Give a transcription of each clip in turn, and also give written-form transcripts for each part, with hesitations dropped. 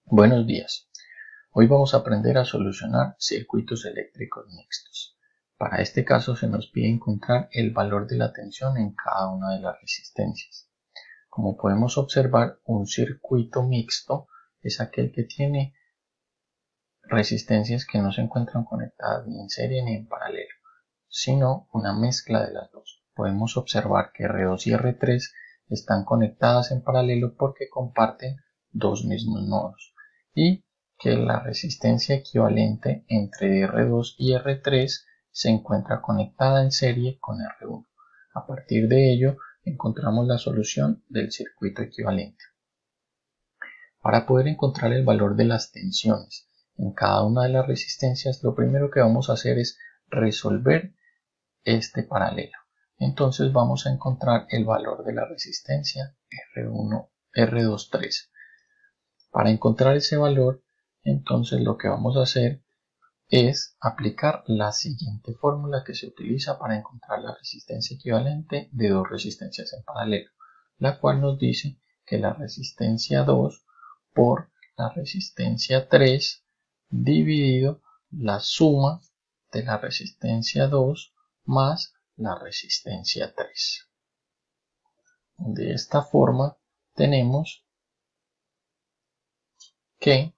Buenos días. Hoy vamos a aprender a solucionar circuitos eléctricos mixtos. Para este caso se nos pide encontrar el valor de la tensión en cada una de las resistencias. Como podemos observar, un circuito mixto es aquel que tiene resistencias que no se encuentran conectadas ni en serie ni en paralelo, sino una mezcla de las dos. Podemos observar que R2 y R3 están conectadas en paralelo porque comparten dos mismos nodos y que la resistencia equivalente entre R2 y R3 se encuentra conectada en serie con R1. A partir de ello encontramos la solución del circuito equivalente. Para poder encontrar el valor de las tensiones en cada una de las resistencias, lo primero que vamos a hacer es resolver este paralelo. Entonces vamos a encontrar el valor de la resistencia R2,3. Para encontrar ese valor, entonces lo que vamos a hacer es aplicar la siguiente fórmula que se utiliza para encontrar la resistencia equivalente de dos resistencias en paralelo, la cual nos dice que la resistencia 2 por la resistencia 3 dividido la suma de la resistencia 2 más la resistencia 3. De esta forma tenemos que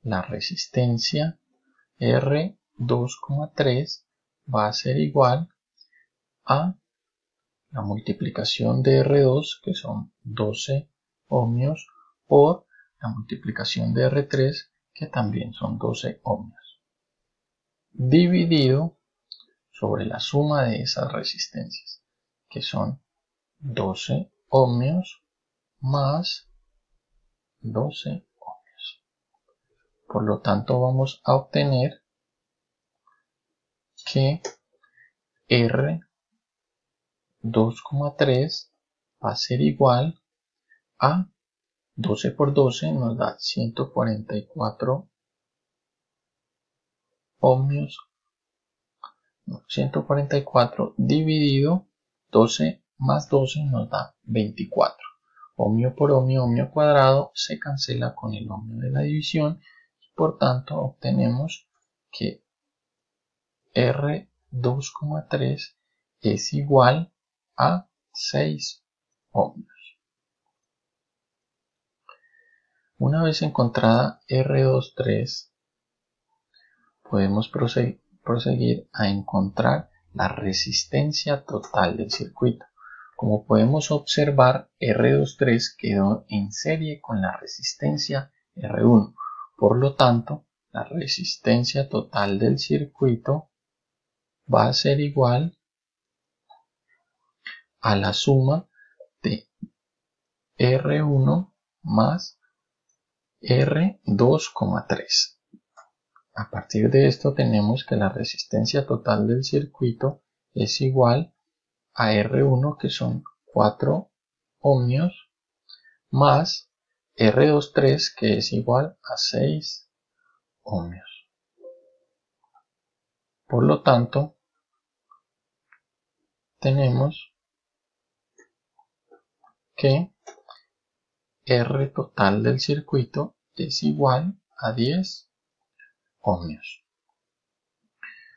la resistencia R2,3 va a ser igual a la multiplicación de R2, que son 12 ohmios, por la multiplicación de R3, que también son 12 ohmios, dividido sobre la suma de esas resistencias, que son 12 ohmios más 12 ohmios. Por lo tanto, vamos a obtener que R2,3 va a ser igual a 12 por 12 nos da 144 ohmios, 144 dividido 12 más 12 nos da 24. Ohmio por ohmio, ohmio cuadrado se cancela con el ohmio de la división y por tanto obtenemos que R2,3 es igual a 6 ohmios. Una vez encontrada R2,3, podemos proseguir a encontrar la resistencia total del circuito. Como podemos observar, R2,3 quedó en serie con la resistencia R1. Por lo tanto, la resistencia total del circuito va a ser igual a la suma de R1 más R2,3. A partir de esto tenemos que la resistencia total del circuito es igual a R1, que son 4 ohmios, más R2,3, que es igual a 6 ohmios. Por lo tanto, tenemos que R total del circuito es igual a 10 ohmios.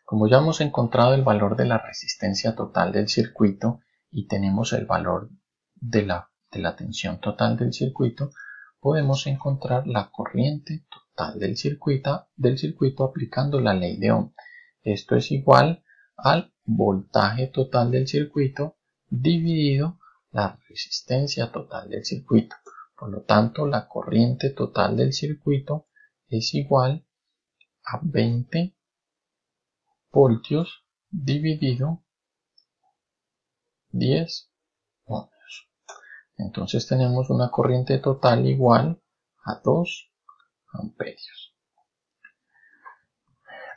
Como ya hemos encontrado el valor de la resistencia total del circuito y tenemos el valor de la tensión total del circuito, podemos encontrar la corriente total del circuito aplicando la ley de Ohm. Esto es igual al voltaje total del circuito dividido la resistencia total del circuito. Por lo tanto, la corriente total del circuito es igual a 20 voltios dividido 10 ohmios. Entonces tenemos una corriente total igual a 2 amperios.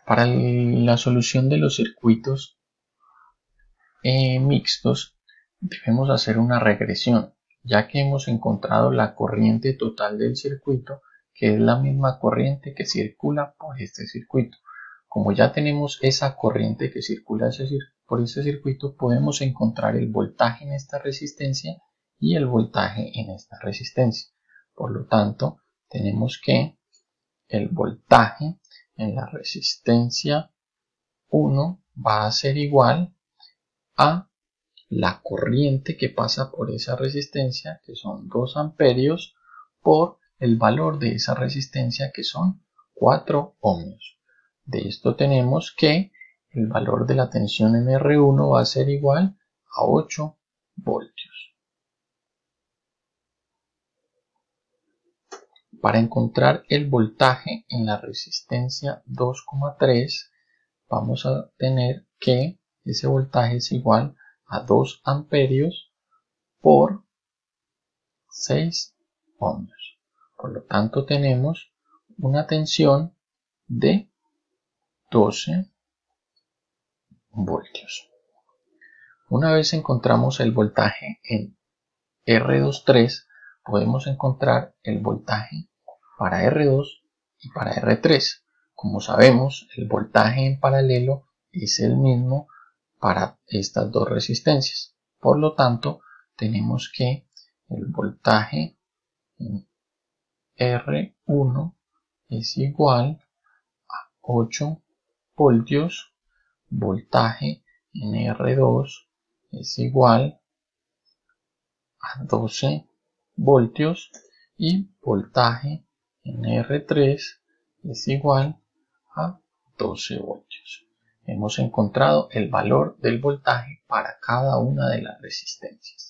Para la solución de los circuitos mixtos debemos hacer una regresión, ya que hemos encontrado la corriente total del circuito, que es la misma corriente que circula por este circuito. Como ya tenemos esa corriente que circula por este circuito, podemos encontrar el voltaje en esta resistencia y el voltaje en esta resistencia. Por lo tanto, tenemos que el voltaje en la resistencia 1 va a ser igual a la corriente que pasa por esa resistencia, que son 2 amperios, por el valor de esa resistencia, que son 4 ohmios. De esto tenemos que el valor de la tensión en R1 va a ser igual a 8 voltios. Para encontrar el voltaje en la resistencia 2,3 vamos a tener que ese voltaje es igual a 2 amperios por 6 ohmios. Por lo tanto tenemos una tensión de 12 voltios. Una vez encontramos el voltaje en R23, podemos encontrar el voltaje para R2 y para R3. Como sabemos, el voltaje en paralelo es el mismo para estas dos resistencias. Por lo tanto, tenemos que el voltaje en R1 es igual a 8 voltios, voltaje en R2 es igual a 12 voltios y voltaje en R3 es igual a 12 voltios. Hemos encontrado el valor del voltaje para cada una de las resistencias.